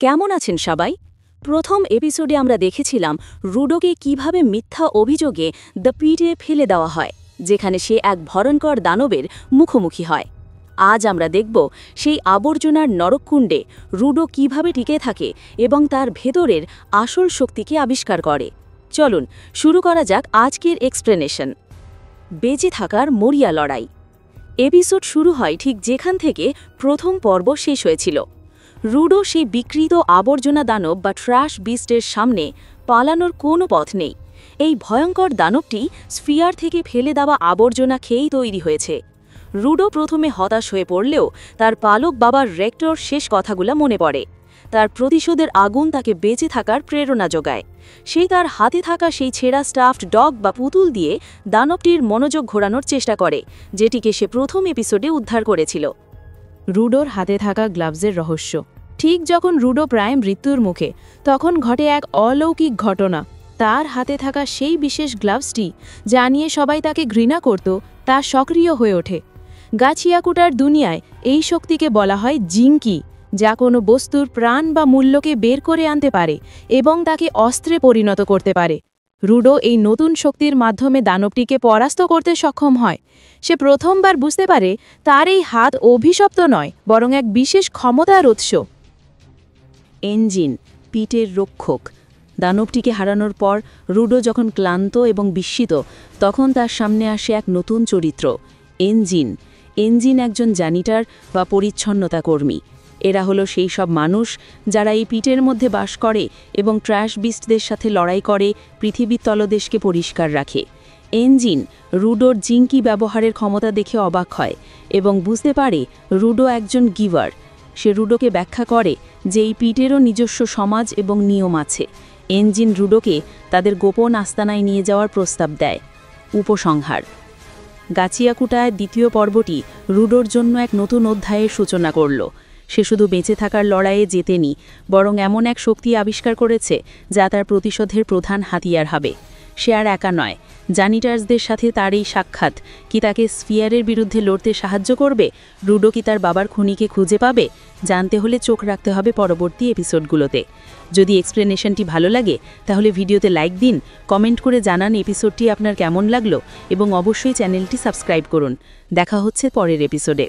কেমন আছেন সবাই? প্রথম এপিসোডে আমরা দেখেছিলাম রুডোকে কিভাবে মিথ্যা অভিযোগে দ্য পিটে ফেলে দেওয়া হয়, যেখানে সে এক ভয়ঙ্কর দানবের মুখোমুখি হয়। আজ আমরা দেখব সেই আবর্জনার নরককুণ্ডে রুডো কিভাবে টিকে থাকে এবং তার ভেতরের আসল শক্তিকে আবিষ্কার করে। চলুন শুরু করা যাক আজকের এক্সপ্লেনেশন। বেঁচে থাকার মরিয়া লড়াই। এপিসোড শুরু হয় ঠিক যেখান থেকে প্রথম পর্ব শেষ হয়েছিল। রুডো সেই বিকৃত আবর্জনা দানব বা ট্র্যাশ বিস্টের সামনে পালানোর কোনো পথ নেই। এই ভয়ঙ্কর দানবটি স্ফিয়ার থেকে ফেলে দেওয়া আবর্জনা খেয়েই তৈরি হয়েছে। রুডো প্রথমে হতাশ হয়ে পড়লেও তার পালক বাবার রেক্টর শেষ কথাগুলো মনে পড়ে। তার প্রতিশোধের আগুন তাকে বেঁচে থাকার প্রেরণা যোগায়। সে তার হাতে থাকা সেই ছেঁড়া স্টাফড ডগ বা পুতুল দিয়ে দানবটির মনোযোগ ঘোরানোর চেষ্টা করে, যেটিকে সে প্রথম এপিসোডে উদ্ধার করেছিল। রুডোর হাতে থাকা গ্লাভসের রহস্য। ঠিক যখন রুডো প্রায় মৃত্যুর মুখে, তখন ঘটে এক অলৌকিক ঘটনা। তার হাতে থাকা সেই বিশেষ গ্লাভসটি, যা নিয়ে সবাই তাকে ঘৃণা করত, তা সক্রিয় হয়ে ওঠে। গাছিয়াকুটার দুনিয়ায় এই শক্তিকে বলা হয় জিঙ্কি, যা কোনো বস্তুর প্রাণ বা মূল্যকে বের করে আনতে পারে এবং তাকে অস্ত্রে পরিণত করতে পারে। রুডো এই নতুন শক্তির মাধ্যমে দানবটিকে পরাস্ত করতে সক্ষম হয়। সে প্রথমবার বুঝতে পারে তার এই হাত অভিশপ্ত নয়, বরং এক বিশেষ ক্ষমতার উৎস। এঞ্জিন, পিটের রক্ষক। দানবটিকে হারানোর পর রুডো যখন ক্লান্ত এবং বিস্মিত, তখন তার সামনে আসে এক নতুন চরিত্র, এঞ্জিন। এঞ্জিন একজন জানিটার বা পরিচ্ছন্নতা কর্মী। এরা হলো সেই সব মানুষ যারা এই পিটের মধ্যে বাস করে এবং ট্র্যাশ বিস্টদের সাথে লড়াই করে পৃথিবীর তলদেশকে পরিষ্কার রাখে। এঞ্জিন রুডোর জিঙ্কি ব্যবহারের ক্ষমতা দেখে অবাক হয় এবং বুঝতে পারে রুডো একজন গিভার। সে রুডোকে ব্যাখ্যা করে যে এই পিটেরও নিজস্ব সমাজ এবং নিয়ম আছে। এঞ্জিন রুডোকে তাদের গোপন আস্তানায় নিয়ে যাওয়ার প্রস্তাব দেয়। উপসংহার: গাছিয়াকুটায় দ্বিতীয় পর্বটি রুডোর জন্য এক নতুন অধ্যায়ের সূচনা করল। সে শুধু বেঁচে থাকার লড়াইয়ে জেতেনি, বরং এমন এক শক্তি আবিষ্কার করেছে যা তার প্রতিশোধের প্রধান হাতিয়ার হবে। সে আর একা নয়। জানিটার্সদের সাথে তার এই সাক্ষাৎ কি তাকে স্ফিয়ারের বিরুদ্ধে লড়তে সাহায্য করবে? রুডো কি তার বাবার খুনিকে খুঁজে পাবে? জানতে হলে চোখ রাখতে হবে পরবর্তী এপিসোডগুলোতে। যদি এক্সপ্লেনেশনটি ভালো লাগে তাহলে ভিডিওতে লাইক দিন, কমেন্ট করে জানান এপিসোডটি আপনার কেমন লাগলো এবং অবশ্যই চ্যানেলটি সাবস্ক্রাইব করুন। দেখা হচ্ছে পরের এপিসোডে।